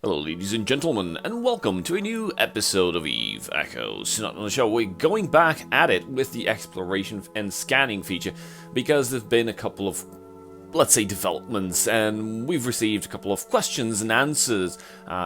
Hello ladies and gentlemen, and welcome to a new episode of Eve Echoes. Tonight on the show, we're going back at it with the exploration and scanning feature, because there's been a couple of, let's say, developments, and we've received a couple of questions and answers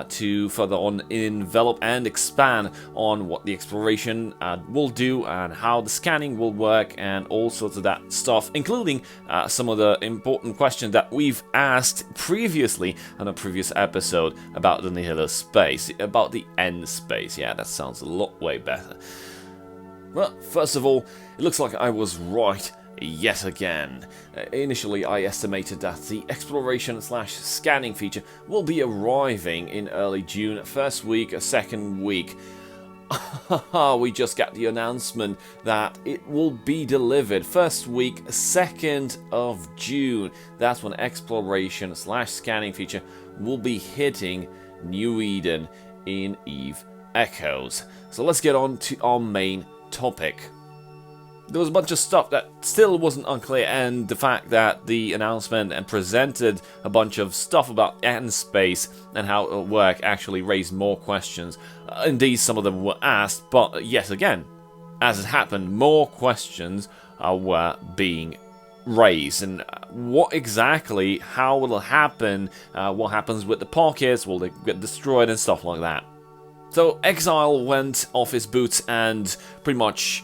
to further on envelop and expand on what the exploration will do and how the scanning will work and all sorts of that stuff, including some of the important questions that we've asked previously on a previous episode about the Nihilus Space, about the end space. Yeah, that sounds a lot way better. Well, first of all, it looks like I was right yet again. Initially, I estimated that the exploration/scanning feature will be arriving in early June, first week, second week. We just got the announcement that it will be delivered first week, 2nd of June. That's when exploration/scanning feature will be hitting New Eden in Eve Echoes. So let's get on to our main topic. There was a bunch of stuff that still wasn't unclear, and the fact that the announcement and presented a bunch of stuff about end space and how it will work actually raised more questions. Indeed, some of them were asked, but yet again, as it happened, more questions were being raised. And what exactly, how will it happen, what happens with the pockets, will they get destroyed and stuff like that. So Exile went off his boots and pretty much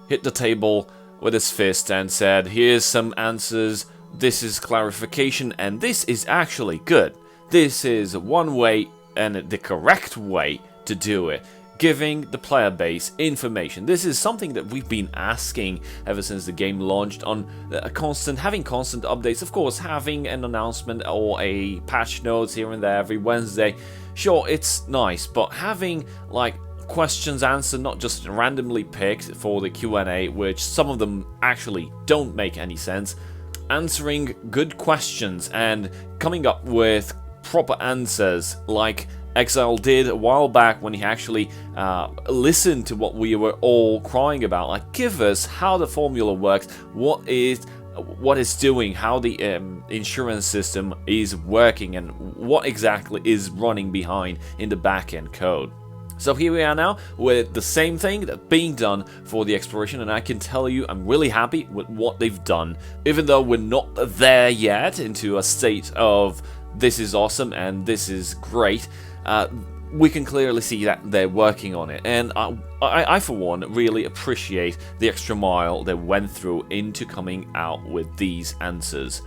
hit the table with his fist and said, here's some answers, this is clarification, and this is actually good. This is one way and the correct way to do it, giving the player base information. This is something that we've been asking ever since the game launched, on having constant updates. Of course, having an announcement or a patch notes here and there every Wednesday, sure, it's nice, but having like questions answered, not just randomly picked for the Q&A, which some of them actually don't make any sense, answering good questions and coming up with proper answers like Exile did a while back when he actually listened to what we were all crying about. Like, give us how the formula works, what it's doing, how the insurance system is working, and what exactly is running behind in the back-end code. So here we are now with the same thing that's being done for the exploration, and I can tell you I'm really happy with what they've done. Even though we're not there yet into a state of this is awesome and this is great, we can clearly see that they're working on it. And I for one, really appreciate the extra mile they went through into coming out with these answers.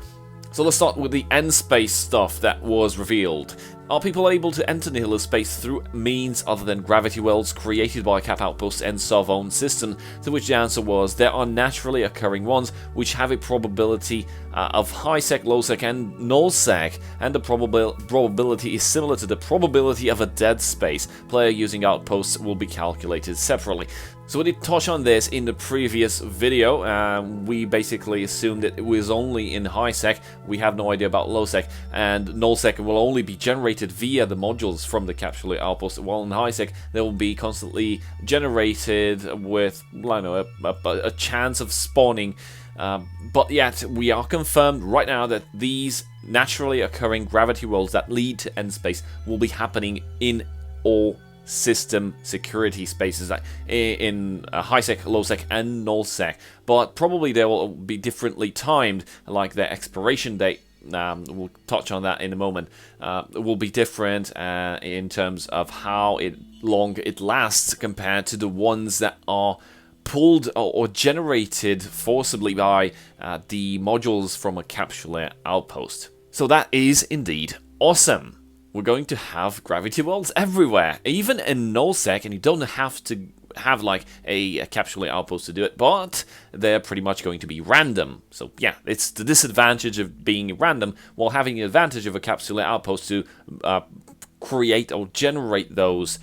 So let's start with the end space stuff that was revealed. Are people able to enter Nihilus Space through means other than gravity wells created by Cap Outpost and Sov-owned system? To which the answer was, there are naturally occurring ones which have a probability of high sec, low sec, and null sec, and the probability is similar to the probability of a dead space. Player using outposts will be calculated separately. So we did touch on this in the previous video. We basically assumed that it was only in high sec. We have no idea about low sec, and null sec will only be generated via the modules from the capsule outpost, while in high sec they will be constantly generated with, I don't know, a chance of spawning. But yet we are confirmed right now that these naturally occurring gravity wells that lead to end space will be happening in all system security spaces, like in high sec, low sec, and null sec, but probably they will be differently timed, like their expiration date. We'll touch on that in a moment. Will be different in terms of how long it lasts compared to the ones that are pulled or generated forcibly by the modules from a capsule outpost. So that is indeed awesome. We're going to have gravity wells everywhere, even in nullsec, and you don't have to have like a capsule outpost to do it, but they're pretty much going to be random. So yeah, it's the disadvantage of being random while having the advantage of a capsule outpost to create or generate those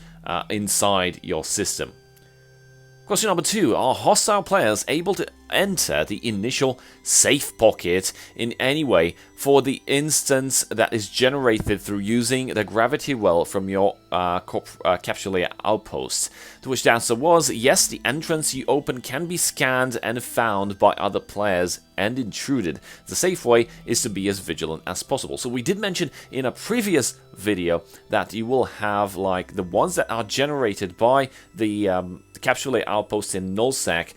inside your system. Question number 2, are hostile players able to enter the initial safe pocket in any way for the instance that is generated through using the gravity well from your capsule outpost. To which the answer was, yes, the entrance you open can be scanned and found by other players and intruded. The safe way is to be as vigilant as possible. So we did mention in a previous video that you will have like the ones that are generated by the capsule outpost in nullsec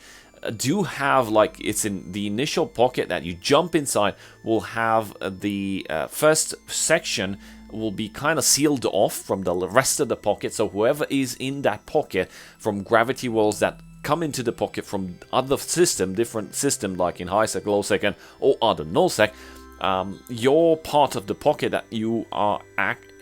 do have, like, it's in the initial pocket that you jump inside will have the first section will be kind of sealed off from the rest of the pocket, so whoever is in that pocket from gravity wells that come into the pocket from other system, different system like in high sec, low sec, or other null sec, your part of the pocket that you are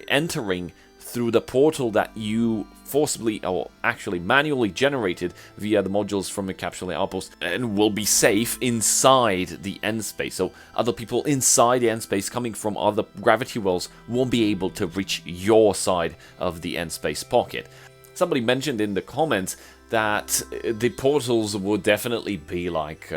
entering through the portal that you forcibly or actually manually generated via the modules from the capsule outpost and will be safe inside the end space. So other people inside the end space coming from other gravity wells won't be able to reach your side of the end space pocket. Somebody mentioned in the comments that the portals would definitely be like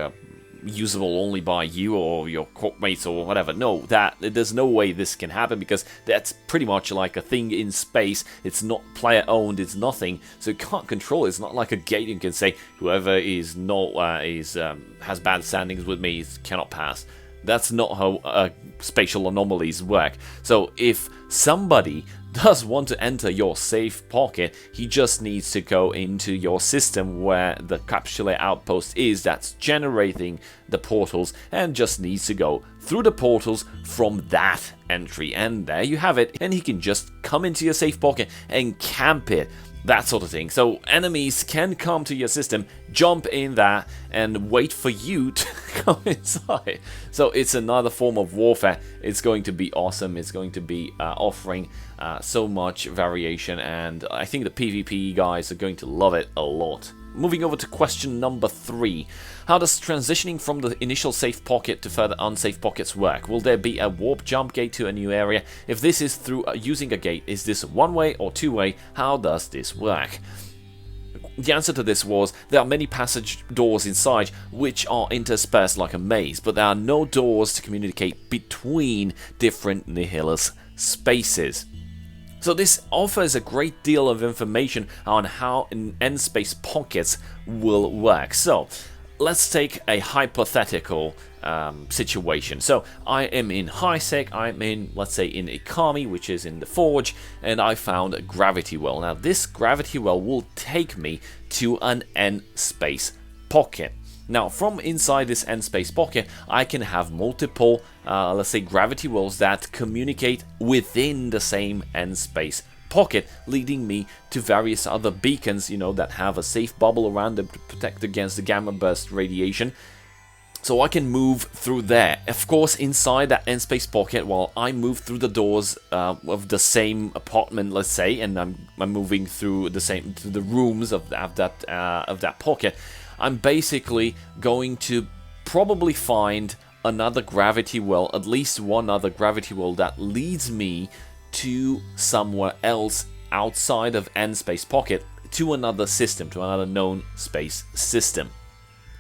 usable only by you or your corpmates or whatever. No, there's no way this can happen because that's pretty much like a thing in space. It's not player owned, it's nothing, so you can't control it. It's not like a gate you can say whoever is not has bad standings with me cannot pass. That's not how spatial anomalies work. So if somebody does want to enter your safe pocket, he just needs to go into your system where the capsule outpost is that's generating the portals and just needs to go through the portals from that entry, and there you have it, and he can just come into your safe pocket and camp it. That sort of thing. So enemies can come to your system, jump in there, and wait for you to come inside. So it's another form of warfare. It's going to be awesome. It's going to be offering so much variation, and I think the PvP guys are going to love it a lot. Moving over to question number 3. How does transitioning from the initial safe pocket to further unsafe pockets work? Will there be a warp jump gate to a new area? If this is through using a gate, is this one-way or two-way? How does this work? The answer to this was, there are many passage doors inside which are interspersed like a maze, but there are no doors to communicate between different Nihilus spaces. So this offers a great deal of information on how end space pockets will work. So let's take a hypothetical situation. So I am in high sec, I'm in, let's say, in Ikami, which is in the Forge, and I found a gravity well. Now this gravity well will take me to an end space pocket. Now, from inside this end space pocket, I can have multiple, let's say, gravity wells that communicate within the same end space pocket, leading me to various other beacons, you know, that have a safe bubble around them to protect against the gamma burst radiation. So I can move through there. Of course, inside that end space pocket, while I move through the doors of the same apartment, let's say, and I'm moving through the rooms of that pocket, I'm basically going to probably find another gravity well, at least one other gravity well that leads me to somewhere else outside of end space pocket, to another system, to another known space system.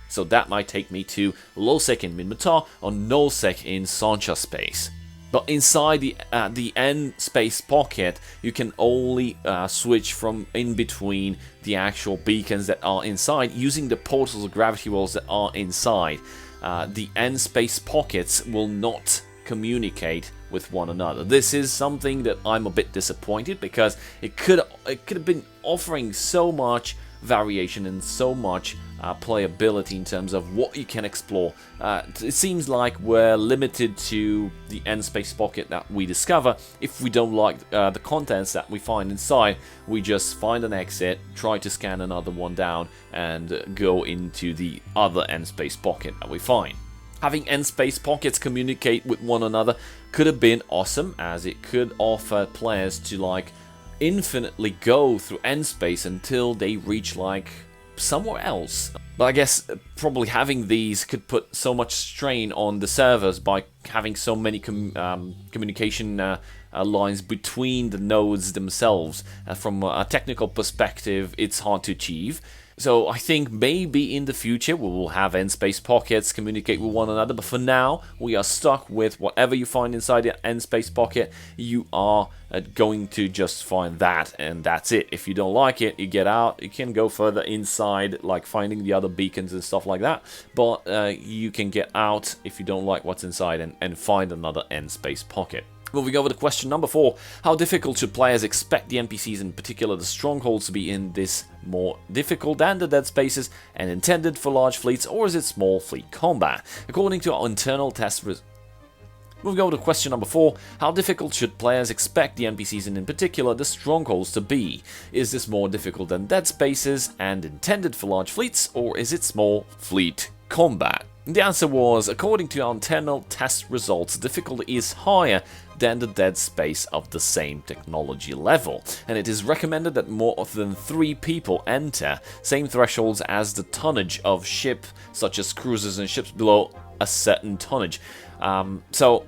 So that might take me to low sec in Minmatar or null sec in Sancha space. But inside the end space pocket, you can only switch from in between the actual beacons that are inside using the portals or gravity wells that are inside. The end space pockets will not communicate with one another. This is something that I'm a bit disappointed, because it could have been offering so much variation and so much playability in terms of what you can explore. It seems like we're limited to the end space pocket that we discover. If we don't like the contents that we find inside, we just find an exit, try to scan another one down, and go into the other end space pocket that we find. Having end space pockets communicate with one another could have been awesome, as it could offer players to like infinitely go through end space until they reach like somewhere else. But I guess probably having these could put so much strain on the servers by having so many communication lines between the nodes themselves. From a technical perspective, it's hard to achieve. So I think maybe in the future we will have end space pockets communicate with one another, but for now we are stuck with whatever you find inside the end space pocket. You are going to just find that, and that's it. If you don't like it, you get out. You can go further inside, like finding the other beacons and stuff like that, but you can get out if you don't like what's inside and find another end space pocket. Moving over to question number 4. How difficult should players expect the NPCs, in particular the strongholds, to be in this? More difficult than the dead spaces and intended for large fleets, or is it small fleet combat? According to our internal test Moving over to question number 4. How difficult should players expect the NPCs, and in particular the strongholds, to be? Is this more difficult than dead spaces and intended for large fleets, or is it small fleet combat? The answer was, according to our internal test results, difficulty is higher than the dead space of the same technology level, and it is recommended that more than 3 people enter, same thresholds as the tonnage of ship, such as cruisers and ships below a certain tonnage. So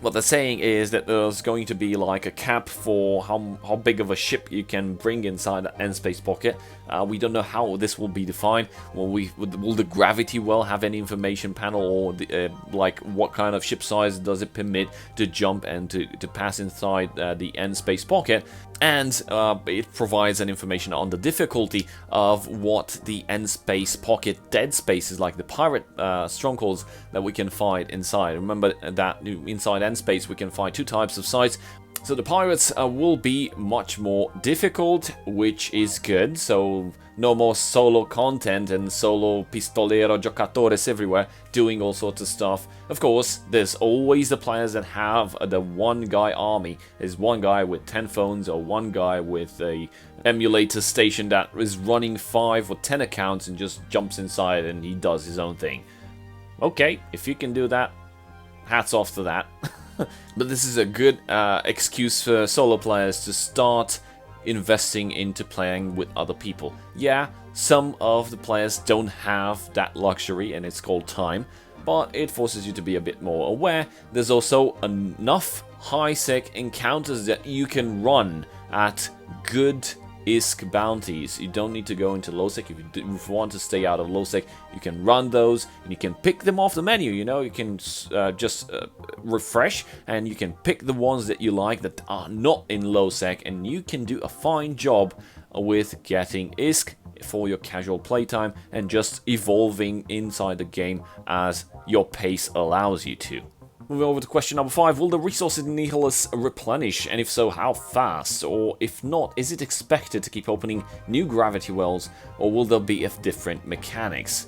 what they're saying is that there's going to be like a cap for how big of a ship you can bring inside the end space pocket. We don't know how this will be defined. Will the gravity well have any information panel, or like what kind of ship size does it permit to jump and to pass inside the end space pocket? And it provides an information on the difficulty of what the end space pocket dead spaces, like the pirate strongholds that we can find inside. Remember that inside end space we can find 2 types of sites. So the pirates will be much more difficult, which is good. So no more solo content and solo pistolero giocatores everywhere doing all sorts of stuff. Of course, there's always the players that have the one guy army. There's one guy with 10 phones, or one guy with a emulator station that is running 5 or 10 accounts and just jumps inside and he does his own thing. Okay, if you can do that, hats off to that. But this is a good excuse for solo players to start investing into playing with other people. Yeah, some of the players don't have that luxury, and it's called time, but it forces you to be a bit more aware. There's also enough high-sec encounters that you can run at good ISK bounties. You don't need to go into low-sec. If you want to stay out of low-sec, you can run those, and you can pick them off the menu. You know, you can just refresh, and you can pick the ones that you like that are not in low-sec, and you can do a fine job with getting ISK for your casual playtime and just evolving inside the game as your pace allows you to. Moving over to question number 5, will the resources in Nihilus replenish, and if so, how fast? Or if not, is it expected to keep opening new gravity wells, or will there be different mechanics?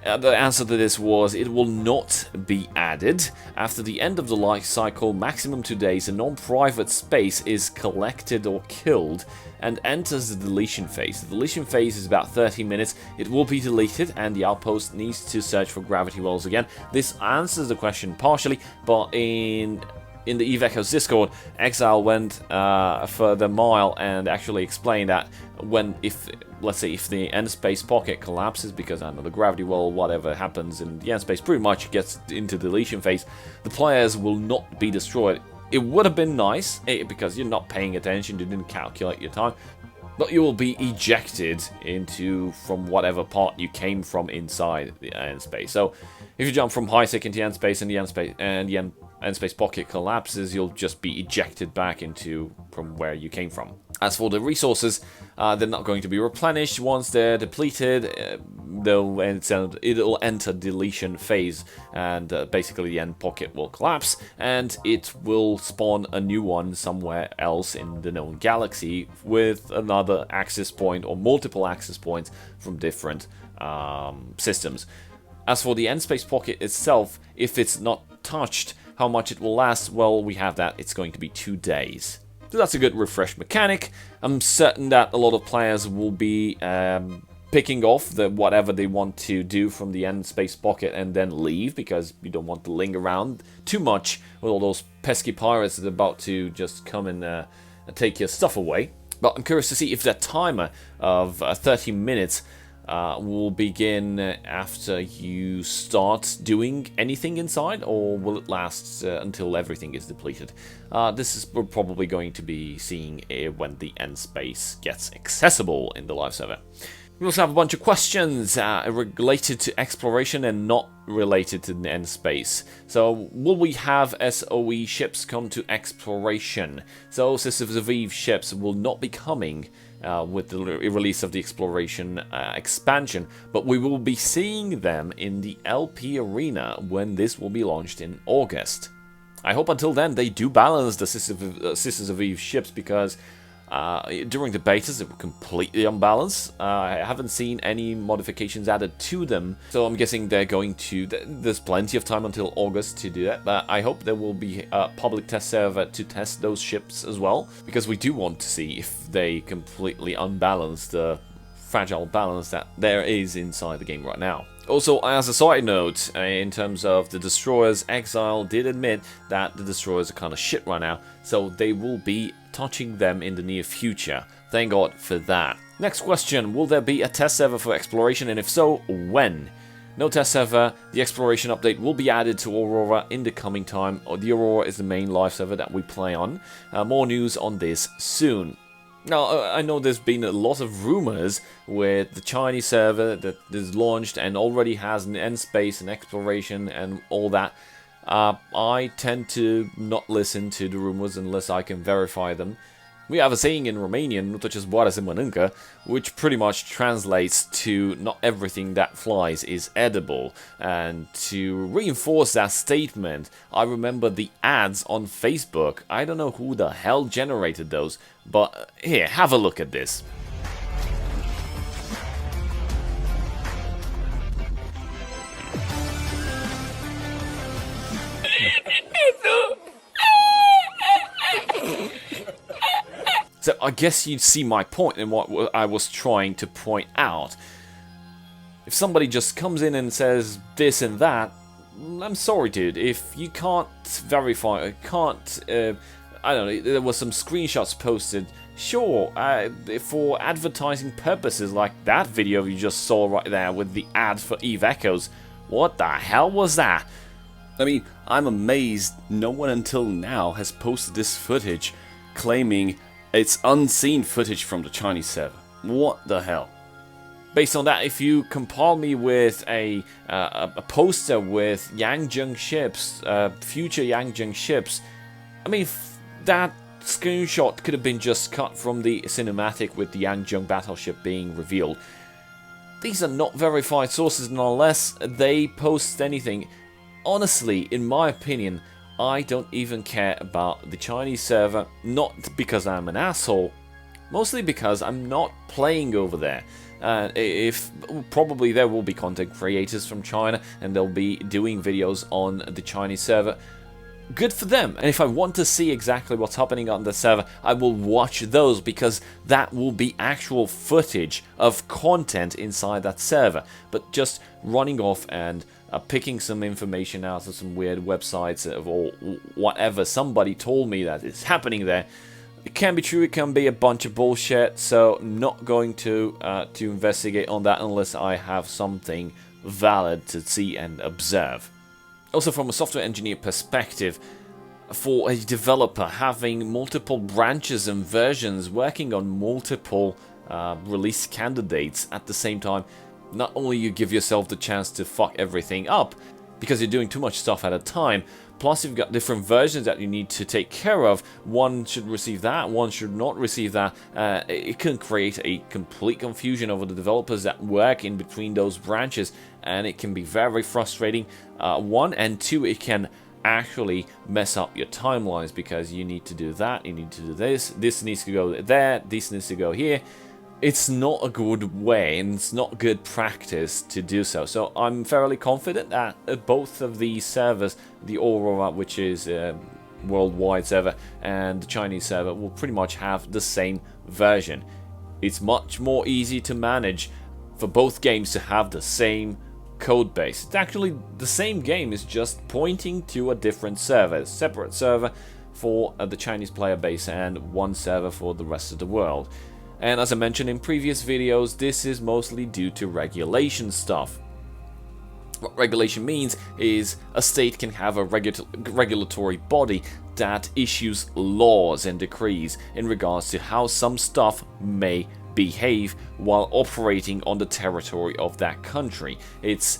The answer to this was it will not be added. After the end of the life cycle, maximum 2 days, a non-private space is collected or killed and enters the deletion phase. The deletion phase is about 30 minutes. It will be deleted and the outpost needs to search for gravity wells again. This answers the question partially, but in the Eve Echoes Discord, Exile went a further mile and actually explained that let's say if the end space pocket collapses because, I don't know, the gravity well, whatever happens, and the end space pretty much gets into deletion phase, the players will not be destroyed. It would have been nice, because you're not paying attention, you didn't calculate your time, but you will be ejected from whatever part you came from inside the end space. So if you jump from high sec into end space and the end space pocket collapses, you'll just be ejected back from where you came from. As for the resources, they're not going to be replenished. Once they're depleted, it'll enter deletion phase, and basically the end pocket will collapse, and it will spawn a new one somewhere else in the known galaxy with another access point or multiple access points from different systems. As for the end space pocket itself, if it's not touched, how much it will last, well, we have that. It's going to be 2 days. So that's a good refresh mechanic. I'm certain that a lot of players will be picking off whatever they want to do from the end space pocket and then leave, because you don't want to linger around too much with all those pesky pirates that are about to just come and take your stuff away. But I'm curious to see if that timer of 30 minutes will begin after you start doing anything inside, or will it last until everything is depleted? This is we're probably going to be seeing when the end space gets accessible in the live server. We also have a bunch of questions related to exploration and not related to the end space. So, will we have SOE ships come to exploration? So, Sisters of Eve ships will not be coming with the release of the exploration expansion, but we will be seeing them in the LP arena when this will be launched in August. I hope until then they do balance the Sisters of Eve ships, because during the betas they were completely unbalanced. I haven't seen any modifications added to them, so I'm guessing they're going to... There's plenty of time until August to do that, but I hope there will be a public test server to test those ships as well, because we do want to see if they completely unbalance the fragile balance that there is inside the game right now. Also, as a side note, in terms of the destroyers, Exile did admit that the destroyers are kind of shit right now, so they will be touching them in the near future. Thank God for that. Next question, will there be a test server for exploration, and if so, when? No test server. The exploration update will be added to Aurora in the coming time. The Aurora is the main live server that we play on. More news on this soon. Now, I know there's been a lot of rumors with the Chinese server that is launched and already has an end space and exploration and all that. I tend to not listen to the rumors unless I can verify them. We have a saying in Romanian, nu tot ce zboară se mănâncă, which pretty much translates to not everything that flies is edible. And to reinforce that statement, I remember the ads on Facebook. I don't know who the hell generated those, but here, have a look at this. So I guess you'd see my point in what I was trying to point out. If somebody just comes in and says this and that, I'm sorry, dude. If you can't verify, I don't know, there were some screenshots posted. Sure, for advertising purposes, like that video you just saw right there with the ad for Eve Echoes. What the hell was that? I mean, I'm amazed no one until now has posted this footage claiming it's unseen footage from the Chinese server. What the hell? Based on that, if you compile me with a poster with Yangjung ships, future Yangjung ships, I mean, that screenshot could have been just cut from the cinematic with the Yangjung battleship being revealed. These are not verified sources, and unless they post anything, honestly, in my opinion, I don't even care about the Chinese server, not because I'm an asshole, mostly because I'm not playing over there. Probably there will be content creators from China and they'll be doing videos on the Chinese server. Good for them, and if I want to see exactly what's happening on the server, I will watch those, because that will be actual footage of content inside that server. But just running off and picking some information out of some weird websites or whatever somebody told me that is happening there, it can be true, it can be a bunch of bullshit, so I'm not going to investigate on that unless I have something valid to see and observe. Also, from a software engineer perspective, for a developer, having multiple branches and versions working on multiple release candidates at the same time, not only you give yourself the chance to fuck everything up because you're doing too much stuff at a time, plus you've got different versions that you need to take care of. One should receive that, one should not receive that. It can create a complete confusion over the developers that work in between those branches, and it can be very frustrating. One, and two, it can actually mess up your timelines, because you need to do that, you need to do this needs to go there, this needs to go here. It's not a good way, and it's not good practice to do so. So I'm fairly confident that both of these servers, the Aurora, which is a worldwide server, and the Chinese server, will pretty much have the same version. It's much more easy to manage for both games to have the same code base. It's actually the same game, is just pointing to a different server, a separate server for the Chinese player base and one server for the rest of the world. And as I mentioned in previous videos, this is mostly due to regulation stuff. What regulation means is a state can have a regulatory body that issues laws and decrees in regards to how some stuff may behave while operating on the territory of that country. It's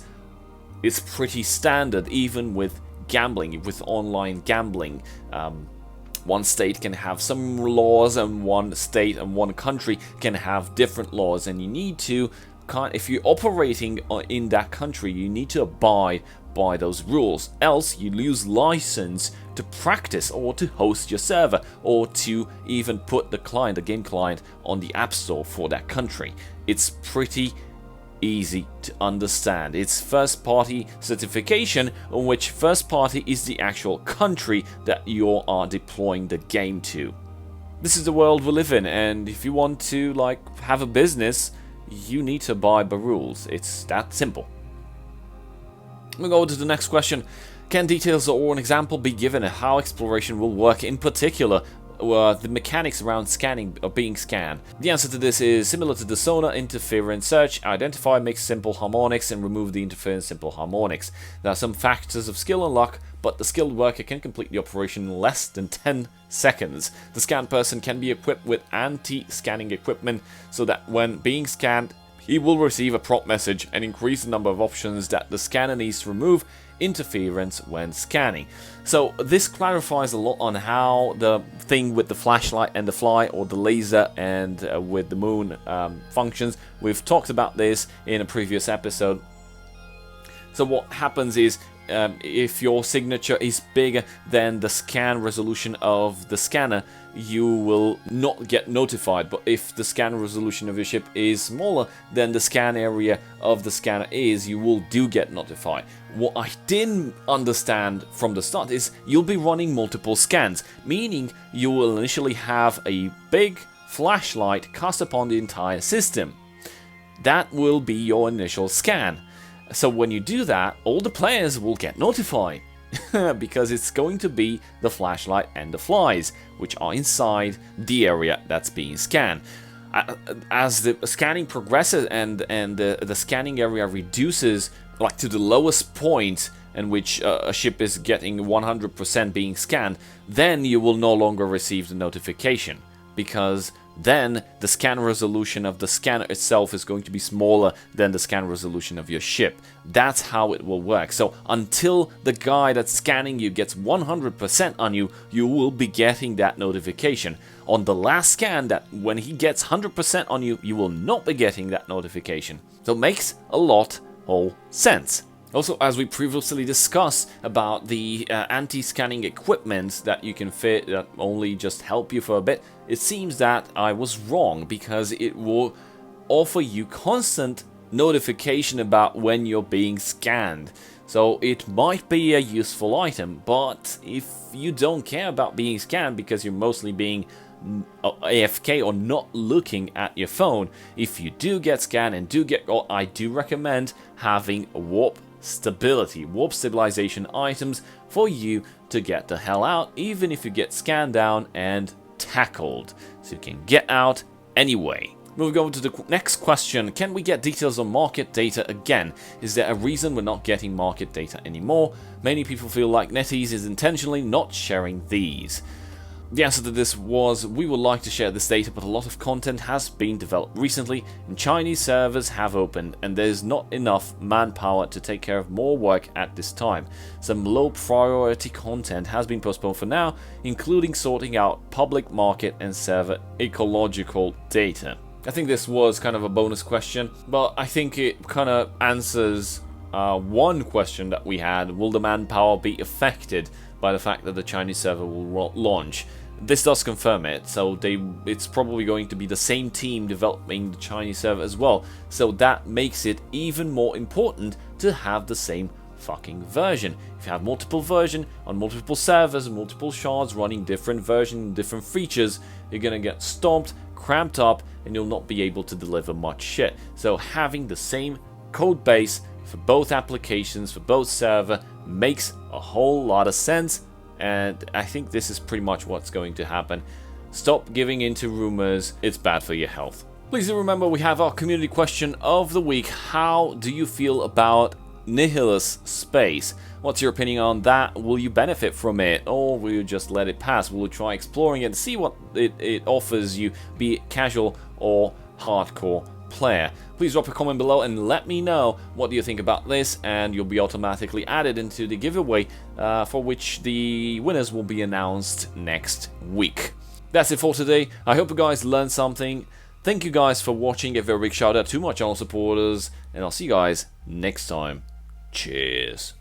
pretty standard, even with gambling, with online gambling. One state can have some laws, and one state and one country can have different laws, and you need to, if you're operating in that country, you need to abide by those rules, else you lose license to practice or to host your server or to even put the game client on the app store for that country. It's pretty easy to understand. It's first party certification, on which first party is the actual country that you are deploying the game to. This is the world we live in, and if you want to have a business, you need to abide by rules. It's that simple. We'll go to the next question. Can details or an example be given of how exploration will work, in particular the mechanics around scanning or being scanned? The answer to this is similar to the sonar: interference search, identify, mix simple harmonics, and remove the interference simple harmonics. There are some factors of skill and luck, but the skilled worker can complete the operation in less than 10 seconds. The scanned person can be equipped with anti-scanning equipment so that when being scanned, he will receive a prompt message and increase the number of options that the scanner needs to remove interference when scanning. So this clarifies a lot on how the thing with the flashlight and the fly, or the laser and with the moon functions. We've talked about this in a previous episode. So what happens is, if your signature is bigger than the scan resolution of the scanner, you will not get notified. But if the scan resolution of your ship is smaller than the scan area of the scanner is, you do get notified. What I didn't understand from the start is you'll be running multiple scans, meaning you will initially have a big flashlight cast upon the entire system. That will be your initial scan. So when you do that, all the players will get notified because it's going to be the flashlight and the flies, which are inside the area that's being scanned. As the scanning progresses and the scanning area reduces to the lowest point in which a ship is getting 100% being scanned, then you will no longer receive the notification, because then the scan resolution of the scanner itself is going to be smaller than the scan resolution of your ship. That's how it will work. So until the guy that's scanning you gets 100% on you, you will be getting that notification. On the last scan, that when he gets 100% on you, you will not be getting that notification. So it makes a lot of sense. Also, as we previously discussed about the anti-scanning equipment that you can fit that only just help you for a bit, it seems that I was wrong, because it will offer you constant notification about when you're being scanned. So it might be a useful item, but if you don't care about being scanned because you're mostly being AFK or not looking at your phone, if you do get scanned and I do recommend having a warp stabilization items for you to get the hell out, even if you get scanned down and tackled, so you can get out anyway. Moving on to the next question: can we get details on market data again? Is there a reason we're not getting market data anymore? Many people feel like NetEase is intentionally not sharing these. The answer to this was, we would like to share this data, but a lot of content has been developed recently, and Chinese servers have opened, and there's not enough manpower to take care of more work at this time. Some low priority content has been postponed for now, including sorting out public market and server ecological data. I think this was kind of a bonus question, but I think it kind of answers one question that we had: will the manpower be affected by the fact that the Chinese server will launch? This does confirm it, so it's probably going to be the same team developing the Chinese server as well, so that makes it even more important to have the same fucking version. If you have multiple versions on multiple servers and multiple shards running different versions, different features, you're gonna get stomped, cramped up, and you'll not be able to deliver much shit. So having the same code base for both applications, for both server, makes a whole lot of sense, and I think this is pretty much what's going to happen. Stop giving in to rumors, it's bad for your health. Please do remember, we have our community question of the week: how do you feel about Nihilus Space? What's your opinion on that? Will you benefit from it, or will you just let it pass? Will you try exploring it and see what it offers you, be it casual or hardcore player. Please drop a comment below and let me know what do you think about this, and you'll be automatically added into the giveaway for which the winners will be announced next week. That's it for today. I hope you guys learned something. Thank you guys for watching. A very big shout out to my channel supporters, and I'll see you guys next time. Cheers.